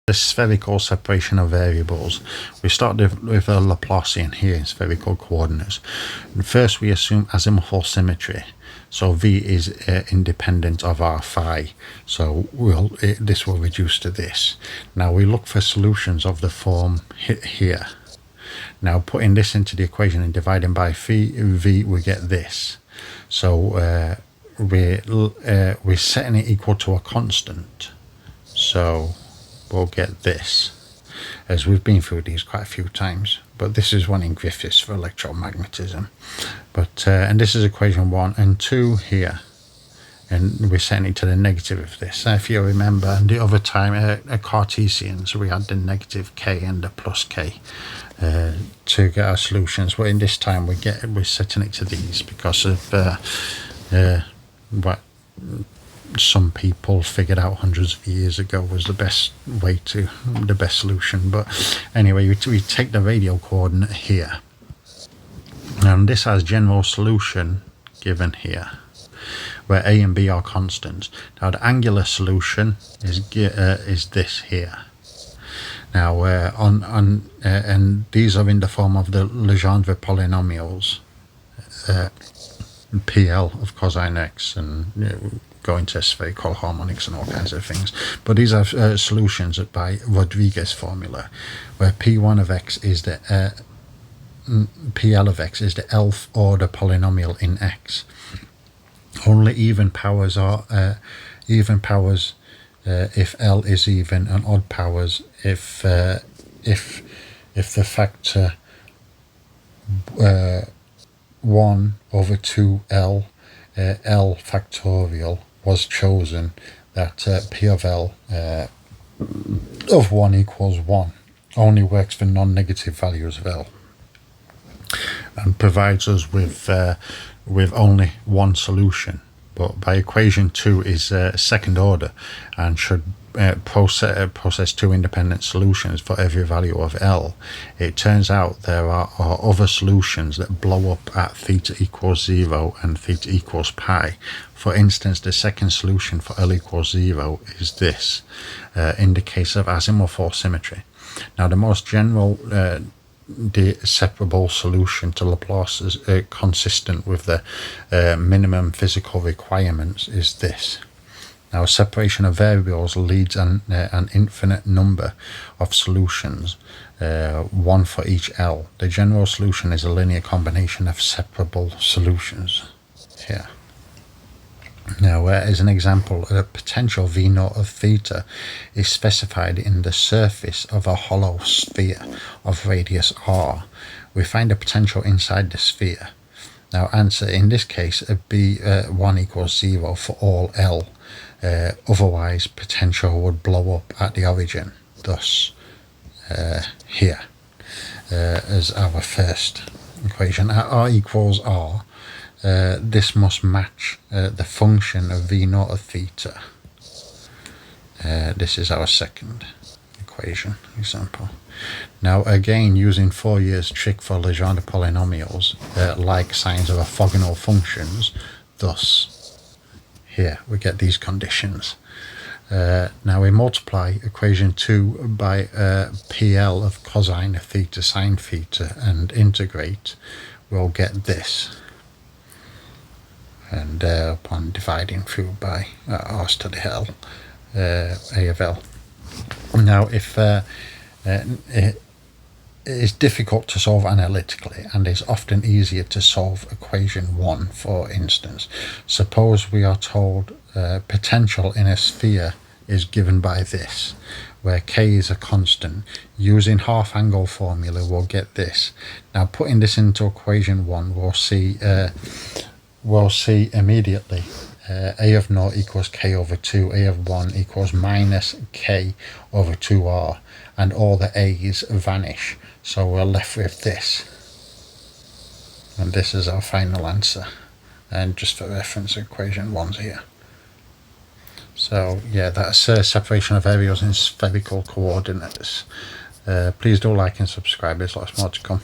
The spherical separation of variables. We start with a Laplacian here in spherical coordinates. And first we assume azimuthal symmetry. So v is independent of r phi. So this will reduce to this. Now we look for solutions of the form here. Now putting this into the equation and dividing by v, we get this. So we're setting it equal to a constant. So we'll get this, as we've been through these quite a few times, but this is one in Griffiths for electromagnetism. But and this is equation 1 and 2 here, and we're setting it to the negative of this. If you remember the other time at Cartesians, we had the negative k and the plus k to get our solutions, but in this time we're setting it to these because of what some people figured out hundreds of years ago was the best solution. But anyway, we take the radial coordinate here, and this has general solution given here, where a and b are constants. Now the angular solution is this here. Now and these are in the form of the Legendre polynomials, PL of cosine x, and go into spherical harmonics and all kinds of things. But these are solutions by Rodriguez formula, where P1 of x is the PL of x is the nth order polynomial in x. Only even powers are even powers if L is even, and odd powers if the factor 1 over 2L L factorial was chosen, that P of L of 1 equals 1 only works for non-negative values of L, and provides us with only one solution. But by equation 2 is second order and should process two independent solutions for every value of L. It turns out there are other solutions that blow up at theta equals 0 and theta equals pi. For instance, the second solution for L equals 0 is this, in the case of azimuthal symmetry. Now the most general separable solution to Laplace is consistent with the minimum physical requirements is this. Now separation of variables leads an infinite number of solutions, one for each L. The general solution is a linear combination of separable solutions here. Now, as an example, a potential V0 of theta is specified in the surface of a hollow sphere of radius r. We find the potential inside the sphere. Now, answer in this case, B1 equals 0 for all L. Otherwise, potential would blow up at the origin. Thus, here, as our first equation, at r equals r. This must match the function of V0 of theta. This is our second equation example. Now again, using Fourier's trick for Legendre polynomials, like signs of orthogonal functions, thus here we get these conditions. Now we multiply equation 2 by PL of cosine of theta sine theta and integrate, we'll get this. And upon dividing through by r to the L, a of L. Now if it is difficult to solve analytically and is often easier to solve equation 1, for instance. Suppose we are told potential in a sphere is given by this, where k is a constant. Using half angle formula we'll get this. Now putting this into equation 1, we'll see immediately a of 0 equals k over 2, a of 1 equals minus k over 2r, and all the a's vanish, so we're left with this, and this is our final answer. And just for reference, equation 1's here. So yeah, that's separation of variables in spherical coordinates. Please do like and subscribe, there's lots more to come.